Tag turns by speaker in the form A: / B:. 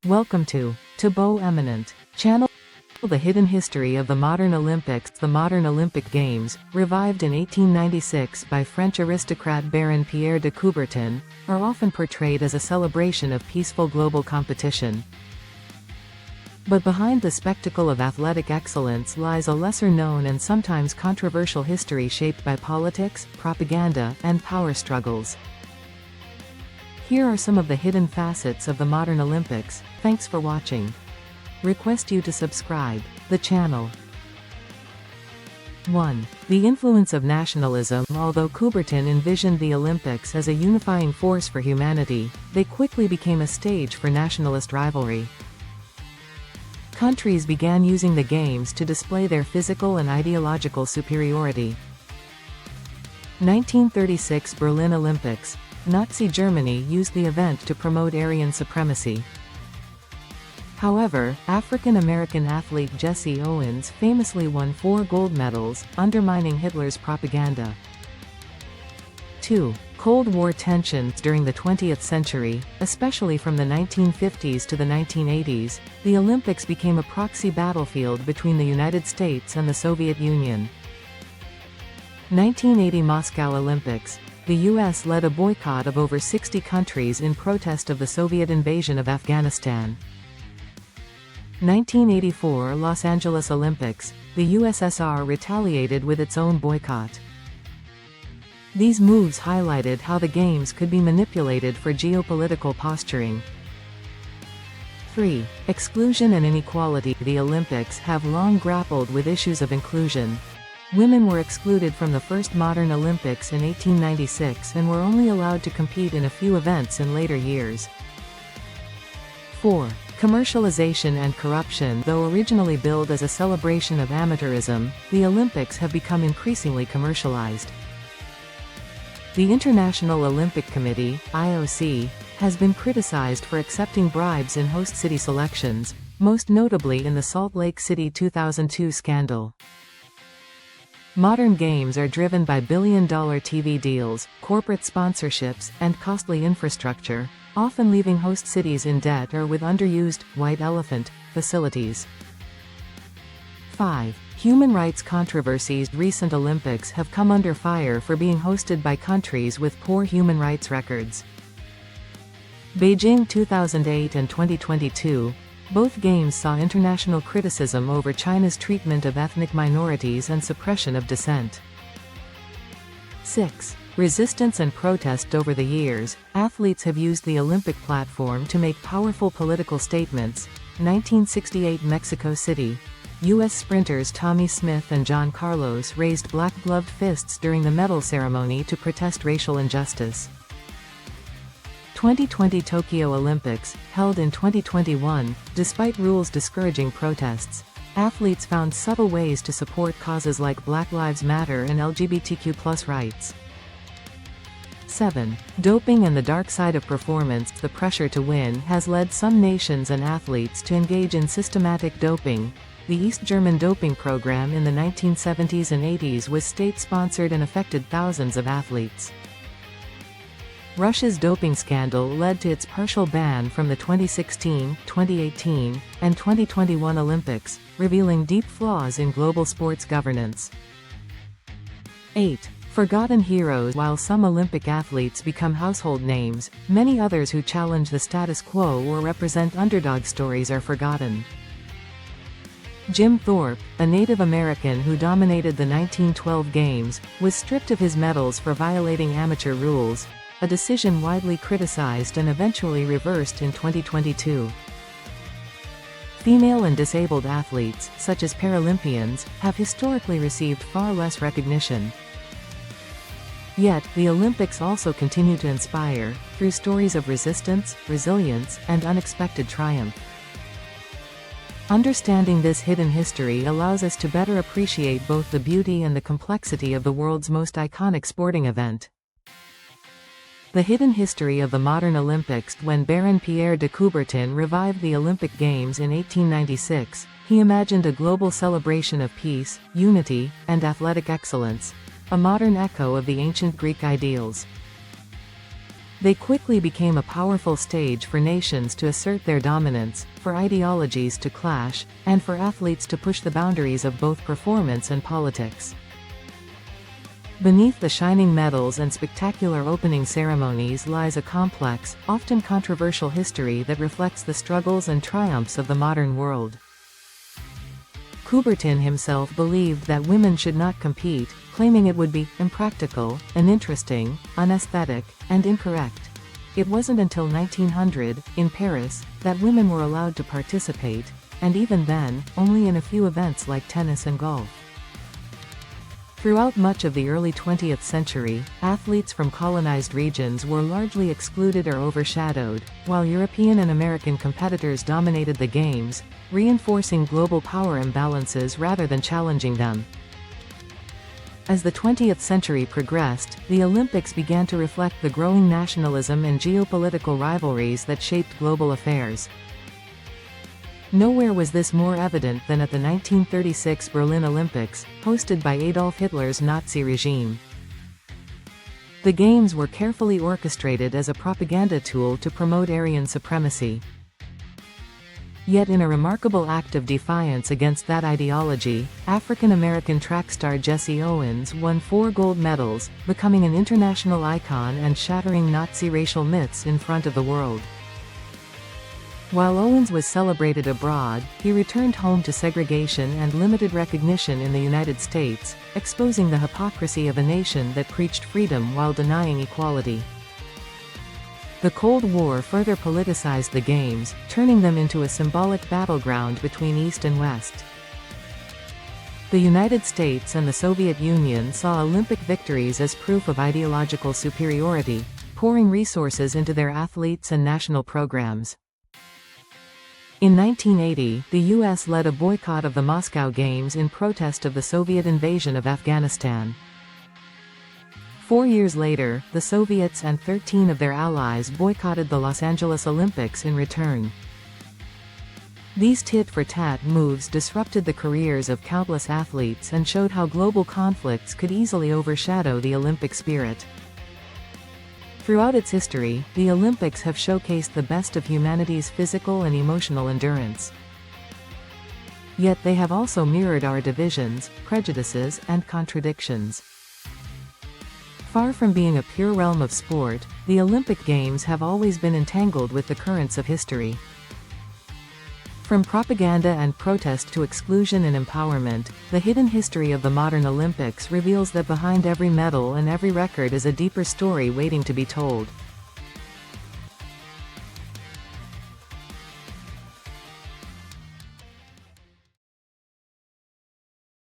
A: Welcome to Beau Eminent Channel. The hidden history of the modern Olympics. The modern Olympic Games, revived in 1896 by French aristocrat Baron Pierre de Coubertin, are often portrayed as a celebration of peaceful global competition. But behind the spectacle of athletic excellence lies a lesser-known and sometimes controversial history shaped by politics, propaganda, and power struggles. Here are some of the hidden facets of the modern Olympics. Thanks for watching. Request you to subscribe the channel. 1. The influence of nationalism. Although Coubertin envisioned the Olympics as a unifying force for humanity, they quickly became a stage for nationalist rivalry. Countries began using the Games to display their physical and ideological superiority. 1936 Berlin Olympics. Nazi Germany used the event to promote Aryan supremacy. However, African-American athlete Jesse Owens famously won 4 gold medals, undermining Hitler's propaganda. 2. Cold War tensions. During the 20th century, especially from the 1950s to the 1980s, the Olympics became a proxy battlefield between the United States and the Soviet Union. 1980 Moscow Olympics. The U.S. led a boycott of over 60 countries in protest of the Soviet invasion of Afghanistan. 1984 Los Angeles Olympics. The USSR retaliated with its own boycott. These moves highlighted how the Games could be manipulated for geopolitical posturing. 3. Exclusion and inequality. The Olympics have long grappled with issues of inclusion. Women were excluded from the first modern Olympics in 1896 and were only allowed to compete in a few events in later years. 4. Commercialization and corruption. Though originally billed as a celebration of amateurism, the Olympics have become increasingly commercialized. The International Olympic Committee, IOC, has been criticized for accepting bribes in host city selections, most notably in the Salt Lake City 2002 scandal. Modern Games are driven by billion-dollar TV deals, corporate sponsorships, and costly infrastructure, often leaving host cities in debt or with underused, white elephant, facilities. 5. Human rights controversies. Recent Olympics have come under fire for being hosted by countries with poor human rights records. Beijing 2008 and 2022, both Games saw international criticism over China's treatment of ethnic minorities and suppression of dissent. 6. Resistance and protest. Over the years, athletes have used the Olympic platform to make powerful political statements. 1968 Mexico City. U.S. sprinters Tommy Smith and John Carlos raised black-gloved fists during the medal ceremony to protest racial injustice. 2020 Tokyo Olympics, held in 2021, despite rules discouraging protests, athletes found subtle ways to support causes like Black Lives Matter and LGBTQ+ rights. 7. Doping and the dark side of performance. The pressure to win has led some nations and athletes to engage in systematic doping. The East German doping program in the 1970s and 80s was state-sponsored and affected thousands of athletes. Russia's doping scandal led to its partial ban from the 2016, 2018, and 2021 Olympics, revealing deep flaws in global sports governance. 8. Forgotten heroes. While some Olympic athletes become household names, many others who challenge the status quo or represent underdog stories are forgotten. Jim Thorpe, a Native American who dominated the 1912 Games, was stripped of his medals for violating amateur rules, a decision widely criticized and eventually reversed in 2022. Female and disabled athletes, such as Paralympians, have historically received far less recognition. Yet, the Olympics also continue to inspire, through stories of resistance, resilience, and unexpected triumph. Understanding this hidden history allows us to better appreciate both the beauty and the complexity of the world's most iconic sporting event. The hidden history of the modern Olympics. When Baron Pierre de Coubertin revived the Olympic Games in 1896, he imagined a global celebration of peace, unity, and athletic excellence, a modern echo of the ancient Greek ideals. They quickly became a powerful stage for nations to assert their dominance, for ideologies to clash, and for athletes to push the boundaries of both performance and politics. Beneath the shining medals and spectacular opening ceremonies lies a complex, often controversial history that reflects the struggles and triumphs of the modern world. Coubertin himself believed that women should not compete, claiming it would be impractical, uninteresting, unaesthetic, and incorrect. It wasn't until 1900, in Paris, that women were allowed to participate, and even then, only in a few events like tennis and golf. Throughout much of the early 20th century, athletes from colonized regions were largely excluded or overshadowed, while European and American competitors dominated the games, reinforcing global power imbalances rather than challenging them. As the 20th century progressed, the Olympics began to reflect the growing nationalism and geopolitical rivalries that shaped global affairs. Nowhere was this more evident than at the 1936 Berlin Olympics, hosted by Adolf Hitler's Nazi regime. The Games were carefully orchestrated as a propaganda tool to promote Aryan supremacy. Yet in a remarkable act of defiance against that ideology, African-American track star Jesse Owens won 4 gold medals, becoming an international icon and shattering Nazi racial myths in front of the world. While Owens was celebrated abroad, he returned home to segregation and limited recognition in the United States, exposing the hypocrisy of a nation that preached freedom while denying equality. The Cold War further politicized the Games, turning them into a symbolic battleground between East and West. The United States and the Soviet Union saw Olympic victories as proof of ideological superiority, pouring resources into their athletes and national programs. In 1980, the U.S. led a boycott of the Moscow Games in protest of the Soviet invasion of Afghanistan. 4 years later, the Soviets and 13 of their allies boycotted the Los Angeles Olympics in return. These tit-for-tat moves disrupted the careers of countless athletes and showed how global conflicts could easily overshadow the Olympic spirit. Throughout its history, the Olympics have showcased the best of humanity's physical and emotional endurance. Yet they have also mirrored our divisions, prejudices, and contradictions. Far from being a pure realm of sport, the Olympic Games have always been entangled with the currents of history. From propaganda and protest to exclusion and empowerment, the hidden history of the modern Olympics reveals that behind every medal and every record is a deeper story waiting to be told.